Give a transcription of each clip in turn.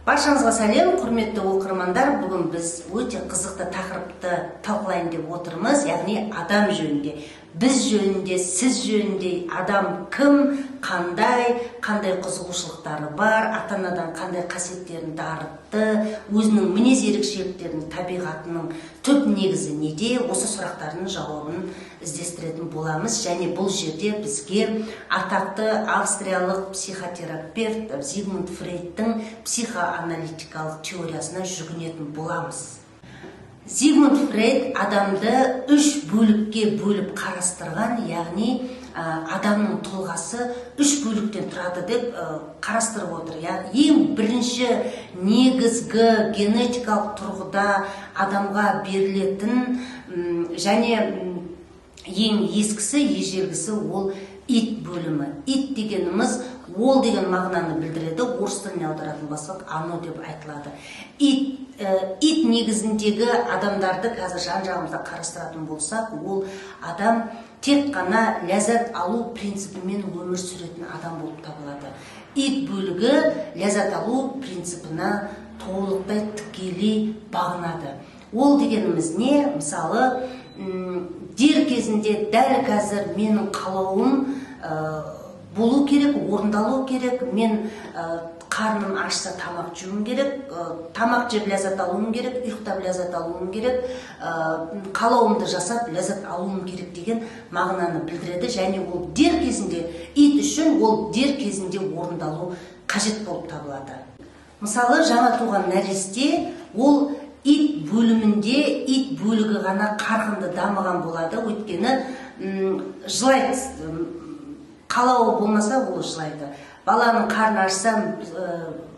Баршаңызға сәлем, құрметті оқырмандар. Бүгін біз өте қызықты тақырыпты талқылайын деп отырмыз, яғни адам жөнінде. Біз жөнінде, сіз жөнінде, адам кім, қандай қызығушылықтары бар, ата-анадан қандай қасиеттерін дарытты, өзінің мінез ерекшеліктерінің, табиғатының түп негізі неде, осы сұрақтардың жауабын іздестіретін боламыз. Және бұл жерде бізге атақты австриялық психотерапевт Зигмунд Фрейдтің психоаналитикалық теориясына жүгінетін боламыз. Зигмунд Фрейд адамды үш бөлікке бөліп қарастырған, яғни адамның тұлғасы үш бөліктен тұрады деп қарастырып отыр. Ең бірінші негізгі генетикалық тұрғыда адамға берілетін және ең ескісі, ежелгісі ол ит бөлімі. Ит дегеніміз ол деген мағынаны білдіреді, орыс тіліне аударатын болсақ ано деп айтылады. Ит негізіндегі адамдарды қазір жан-жағымызда қарастыратын болсақ, ол адам тек қана ләззат алу принципімен өмір сүретін адам болып табылады. Ит бөлігі ләззат алу принципіне толықтай тікелей бағынады. Ол дегеніміз не? Мысалы, дер кезінде дәл қазір менің қалауым болу керек, орындалу керек. Мен қарным ашса тамақ жеуім керек, тамақ жеп ләззат алуым керек, ұйықтап ләззат алуым керек, қалауымды жасап ләззат алуым керек деген мағынаны білдіреді. Және ол дер кезінде, ит үшін ол дер кезінде орындалу қажет болып табылады. Мысалы, жаңа туған нәресте ол ит бөлімінде, ит бөлігі ғана қарқынды дамыған болады. Өйткені жылайды, қалауы болмаса ол жылайды. Баланың қарны ашса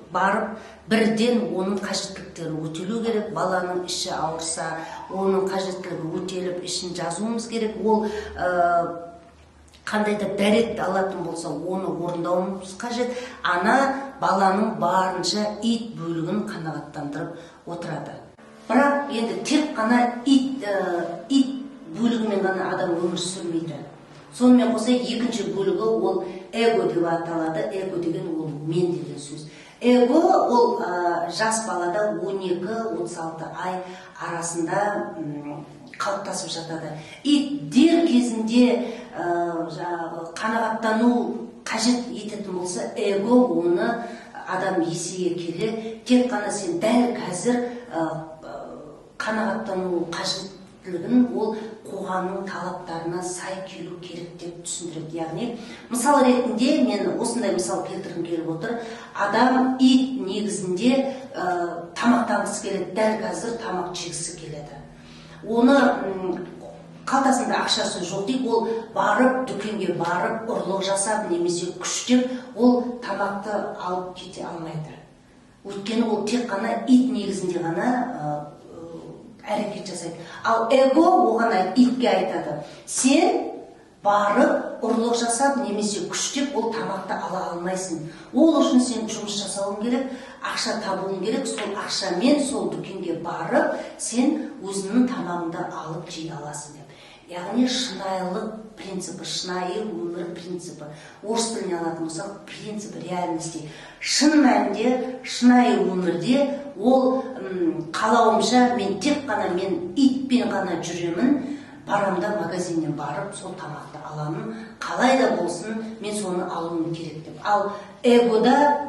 барып бірден оның қажеттіліктері өтелу керек. Баланың іші ауырса, оның қажеттілігі өтеліп, ішін жазуымыз керек. Ол қандай да дәрет алатын болса, оны орындауымыз қажет. Ана баланың барынша ит бөлігін қанағаттандырып отырады. Бірақ енді тек қана ит бөлігімен ғана адам өмір сүрмейді. Сонымен қоса екінші бөлігі ол эго деп аталады. Эго деген ол мен деген сөз. Эго ол жас балада 12-36 ай арасында қалыптасып жатады. Ит дер кезінде қанағаттану қажет ететін болса, эго оны адам есейе келе, тек қана сен дәл қазір қанағаттану қажеттілігін ол қоғамның талаптарына сай келу керек деп түсіндіреді. Яғни, мысал ретінде мен осындай мысал келтіргім келіп отыр. Адам ит негізінде тамақтанғысы келеді, дәл қазір тамақ жегісі келеді. Оны қалтасында ақшасы жоқ дейді, ол барып, дүкенге барып, ұрлық жасап, немесе күштеп, ол тамақты алып кете алмайды. Өйткені ол тек қана ит негізінде ғана әрекет жасайды. Ал эго оған итке айтады: сен барып, ұрлық жасап, немесе күштеп, ол тамақты ала алмайсың. Ол үшін сен жұмыс жасауың керек, ақша табуың керек. Сол ақшамен сол дүкенге барып, сен өзіңнің тамағыңды алып жей аласың деп. Яғни шынайылық принципі, шынайы өмір принципі. Орыс тіліне алатын болсақ, принцип реальности. Шын мәнінде, шынайы өмірде ол қалауымша мен тек қана мен итпен ғана жүремін, барамда магазиннен барып, сол тамақты аламын, қалай да болсын мен соны алуым керек деп. Ал эгода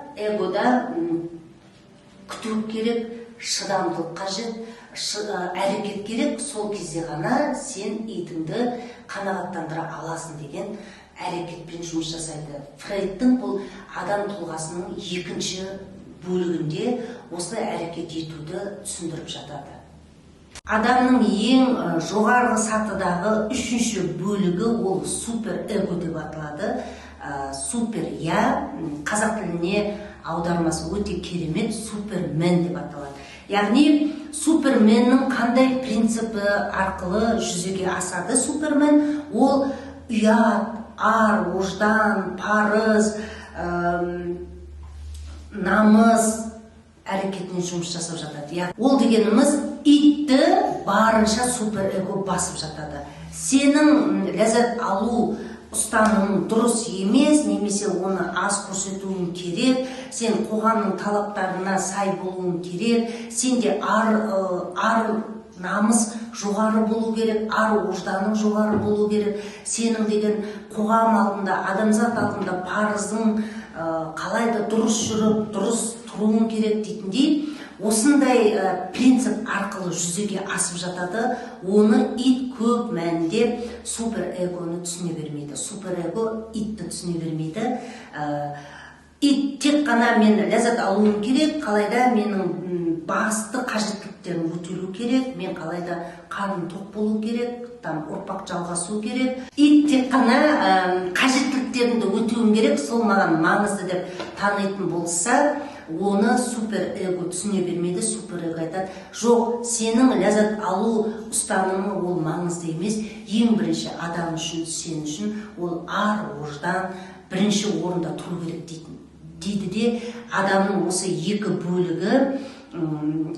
күту керек, шыдамдылық қажет, әрекет керек. Сол кезде ғана сен итіңді қанағаттандыра аласың деген әрекетпен жұмыс жасайды. Фрейдтің бұл адам тұлғасының екінші бөлігінде осылай әрекет етуді түсіндіріп жатады. Адамның ең жоғарғы сатыдағы үшінші бөлігі ол супер эго деп аталады. Супер я, қазақ тіліне аудармасы өте керемет, супермен деп аталады. Яғни суперменнің қандай принципі арқылы жүзеге асады супермен? Ол ұят, ар, ождан, парыз, намыс әрекетіне жұмыс жасап жатады. Ол дегеніміз итті барынша супер эго басып жатады. Сенің ләззат алу ұстанымың дұрыс емес, немесе оны аз көрсетуің керек, сен қоғамның талаптарына сай болуың керек, сенде ар намыс жоғары болу керек, ар ожданың жоғары болу керек, сенің деген қоғам алдында, адамзат алдында парызың қалайда дұрыс жүріп, дұрыс тұруың керек дейтіндей, осындай принцип арқылы жүзеге асып жатады. Оны ит көп мәнінде суперэгоны түсіне бермейді. Суперэго итті түсіне бермейді. Ит тек қана мен ләззат алуым керек, қалайда менің басты қажеттіліктерім өтелу керек, мен қалайда қарным тоқ болу керек, ұрпақ жалғасу керек. Ит тек қана қажеттіліктерімді өтеуім керек, сол маған маңызды деп танитын болса, оны суперэго түсіне бермейді. Суперэго айтады, жоқ, сенің ләззат алу ұстанымы ол маңызды емес, ең бірінші адам үшін, сен үшін ол ар ождан бірінші орында тұру керек дейді де, адамның осы екі бөлігі,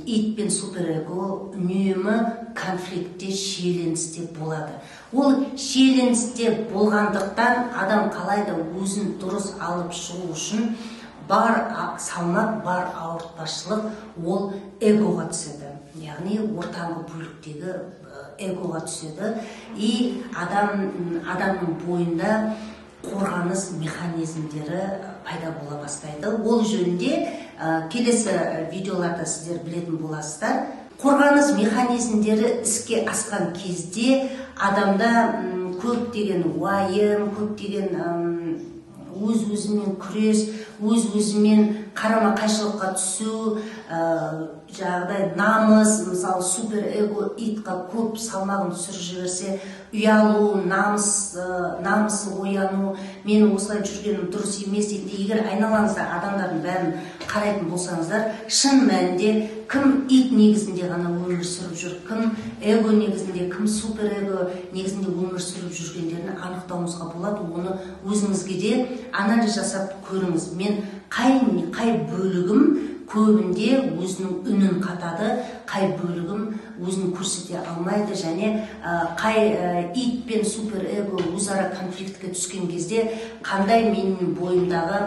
ит пен суперэго, үнемі конфликтте, шиеленісте болады. Ол шиеленісте болғандықтан адам қалайда өзін дұрыс алып шығу үшін бар салмақ, бар ауыртпашылық ол эгоға түседі. Яғни ортаңғы бөліктегі эгоға түседі. И адамның бойында қорғаныс механизмдері пайда бола бастайды. Ол жөнінде келесі видеоларда сіздер білетін боласыздар. Қорғаныс механизмдері іске асқан кезде адамда көптеген уайым, көптеген өз-өзімен күрес, өз-өзімен қарама қайшылыққа түсу, жағдай намыс, мысалы суперэго итқа көп салмағын түсіріп жіберсе, ұялу, намысы ояну, менің осылай жүргенім дұрыс емес дейді. Егер айналаңызда адамдардың бәрін қарайтын болсаңыздар, шын мәнінде кім ит негізінде ғана өмір сүріп жүр, кім эго негізінде, кім суперэго негізінде өмір сүріп жүргендерін анықтауымызға болады. Оны өзіңізге де анализ жасап көріңіз. Мен қай бөлігім көбінде өзінің үнін қатады, қай бөлігім өзін көрсете алмайды, және қай ит пен суперэго өзара конфликтке түскен кезде қандай менің бойымдағы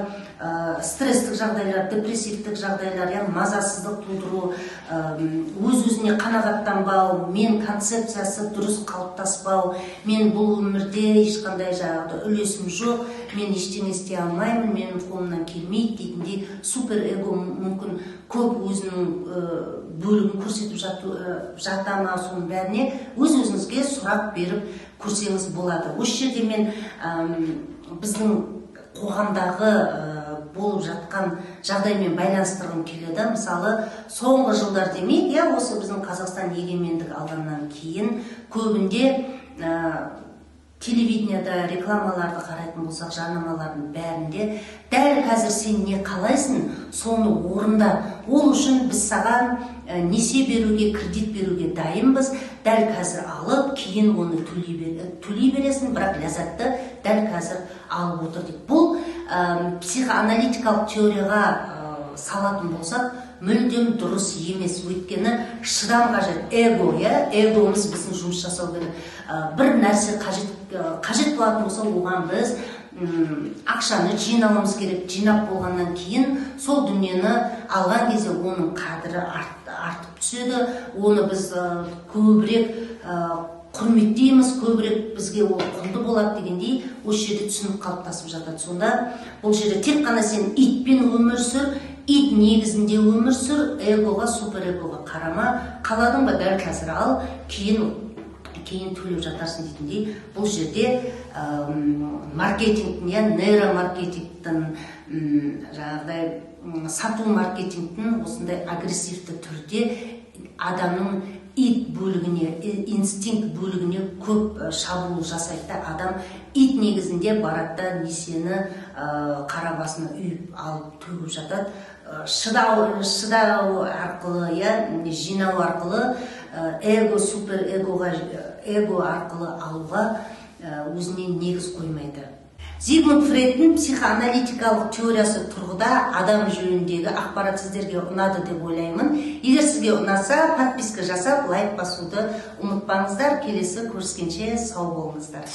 стресстік жағдайлар, депрессивтік жағдайлар, мазасыздық тудыру, өз-өзіне қанағаттанбау, мен концепциясы дұрыс қалыптаспау, мен бұл өмірде ешқандай үлесім жоқ, мен ештеңе істей алмаймын, менің қолымнан келмейді дейтіндей суперэго мүмкін көп өзінің бөлігін көрсетіп жата ма, соның бәріне өз-өзіңізге сұрақ беріп көрсеңіз болады. Осы жерде мен біздің қоғамдағы болып жатқан жағдаймен байланыстырғым келеді. Мысалы, соңғы жылдар демейік, осы біздің Қазақстан егемендік алғаннан кейін көбінде телевидениеда рекламаларды қарайтын болсақ, жарнамалардың бәрінде дәл қазір сен не қалайсың, соны орында. Ол үшін біз саған несие беруге, кредит беруге дайынбыз. Дәл қазір алып, кейін оны төлей бересің, бірақ ләззатты дәл қазір алып отыр деп. Бұл психоаналитикалық теорияға салатын болсақ, мүлдем дұрыс емес. Өйткені шыдам қажет. Эгомыз біздің жұмыс жасау керек. Бір нәрсе қажет болатын болса, оған біз ақшаны жинауымыз керек. Жинап болғаннан кейін сол дүниені алған кезде оның қадірі артып түседі. Оны біз көбірек құрметтейміз, көбірек бізге ол құнды болады дегендей, осы жерде түсінік қалыптасып жатады. Сонда бұл жерде тек қана сен итпен өмір сүр, ит негізінде өмір сүр, эгоға, суперэгоға қарама, қаладың ба дәл қазір ал, кейін төлеп жатарсың дейтіндей. Бұл жерде маркетингтің, нейромаркетингтің, сату маркетингтің осындай агрессивті түрде адамның ит бөлігіне, инстинкт бөлігіне көп шабуыл жасайды. Адам ит негізінде баратта несиені қара басына үйіп алып төгіп жатады. Шыдау арқылы, жинау арқылы, эго, эго арқылы алуға өзіне негіз қоймайды. Зигмунд Фрейдтің психоаналитикалық теориясы тұрғыда адам жөніндегі ақпарат сіздерге ұнады деп ойлаймын. Егер сізге ұнаса, подписка жасап, лайк басуды ұмытпаңыздар. Келесі көріскенше сау болыңыздар.